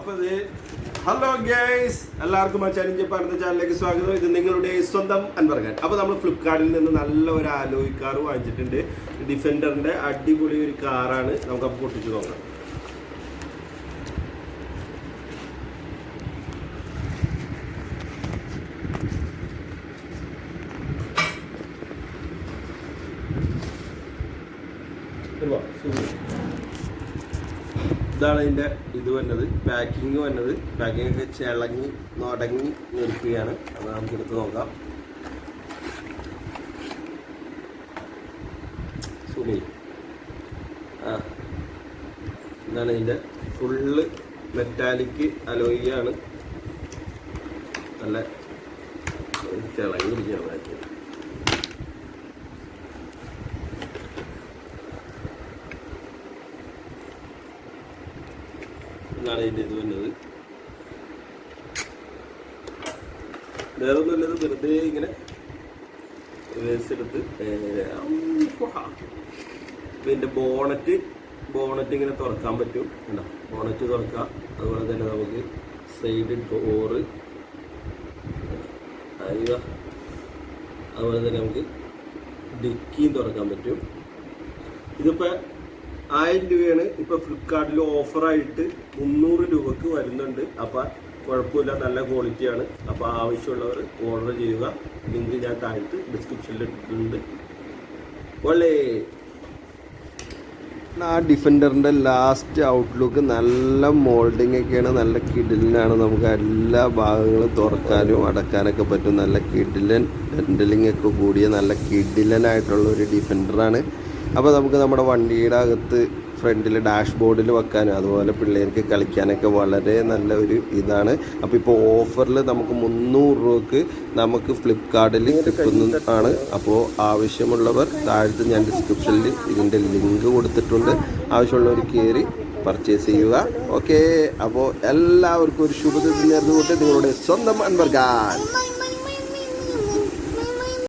അപ്പോൾ hello guys, എല്ലാവർക്കും ആ ചലഞ്ച് പറഞ്ഞ ചാനലിലേക്ക് സ്വാഗതം. ഇത് നിങ്ങളുടെ സ്വന്തം അൻവർ ഖാൻ. അപ്പോൾ നമ്മൾ ഫ്ലിപ്കാർട്ടിൽ നിന്ന് നല്ല ഒരു അലോയ് കാർ വാങ്ങിച്ചിട്ടുണ്ട്. ഡിഫൻഡറിൻ്റെ അടിപൊളി ഒരു കാറാണ്. നമുക്കപ്പോൾ പൊട്ടിച്ച് നോക്കാം. ഇതാണ് അതിൻ്റെ ഇത് വന്നത്, പാക്കിങ് വന്നത്. പാക്കിംഗ് ഒക്കെ ചിളങ്ങി നടങ്ങി നിൽക്കുകയാണ്. അപ്പോൾ നമുക്ക് എടുത്ത് നോക്കാം. സുമി ഇതാണ് ഇതിൻ്റെ ഫുള്ള് മെറ്റാലിക് അലോയിയാണ്. നല്ല ചിളങ്ങി ഇരിക്കുകയാണ് പാക്കിങ്. ഇതാണ് ഇതിൻ്റെ ഇത് വന്നത്. വേറെ ഒന്നുമില്ലത്, വെറുതെ ഇങ്ങനെ വേസ്റ്റ് എടുത്ത് ഇതിൻ്റെ ബോണറ്റ് ഇങ്ങനെ തുറക്കാൻ പറ്റും. കണ്ടോ, ബോണറ്റ് തുറക്കാം. അതുപോലെ തന്നെ നമുക്ക് സൈഡ് ഡോറ്, അതുപോലെ തന്നെ നമുക്ക് ഡിക്കിയും തുറക്കാൻ പറ്റും. ഇതിപ്പോൾ 1000 രൂപയാണ്. ഇപ്പോൾ ഫ്ലിപ്കാർട്ടിൽ ഓഫറായിട്ട് 300 രൂപക്ക് വരുന്നുണ്ട്. അപ്പോൾ കുഴപ്പമില്ല, നല്ല ക്വാളിറ്റിയാണ്. അപ്പോൾ ആവശ്യമുള്ളവർ ഓർഡർ ചെയ്യുക. ലിങ്ക് ഞാൻ താഴത്ത് ഡിസ്ക്രിപ്ഷനിൽ ഇട്ടിട്ടുണ്ട്. ഒളേ ആ ഡിഫൻഡറിൻ്റെ ലാസ്റ്റ് ഔട്ട്ലുക്ക് നല്ല മോൾഡിങ് ഒക്കെയാണ്. നല്ല കിഡിലിനാണ്. നമുക്ക് എല്ലാ ഭാഗങ്ങളും തുറക്കാനും അടക്കാനൊക്കെ പറ്റും. നല്ല കിഡിലൻ ഡെൻഡലിംഗ് ഒക്കെ കൂടിയ നല്ല കിഡിലനായിട്ടുള്ള ഒരു ഡിഫൻഡറാണ്. അപ്പോൾ നമുക്ക് നമ്മുടെ വണ്ടിയുടെ അകത്ത് ഫ്രണ്ടിൽ ഡാഷ്ബോർഡിൽ വെക്കാനും അതുപോലെ പിള്ളേർക്ക് കളിക്കാനൊക്കെ വളരെ നല്ല ഒരു ഇതാണ്. അപ്പോൾ ഇപ്പോൾ ഓഫറിൽ നമുക്ക് 300 രൂപക്ക് നമുക്ക് ഫ്ലിപ്കാർട്ടിൽ കിട്ടുന്നതാണ്. അപ്പോൾ ആവശ്യമുള്ളവർ താഴത്ത് ഞാൻ ഡിസ്ക്രിപ്ഷനിൽ ഇതിൻ്റെ ലിങ്ക് കൊടുത്തിട്ടുണ്ട്. ആവശ്യമുള്ളവർ കയറി പർച്ചേസ് ചെയ്യുക. ഓക്കെ, അപ്പോൾ എല്ലാവർക്കും ഒരു ശുഭദിനം നേർന്നുകൊണ്ട് നിങ്ങളുടെ സ്വന്തം അൻവർ ഖാൻ.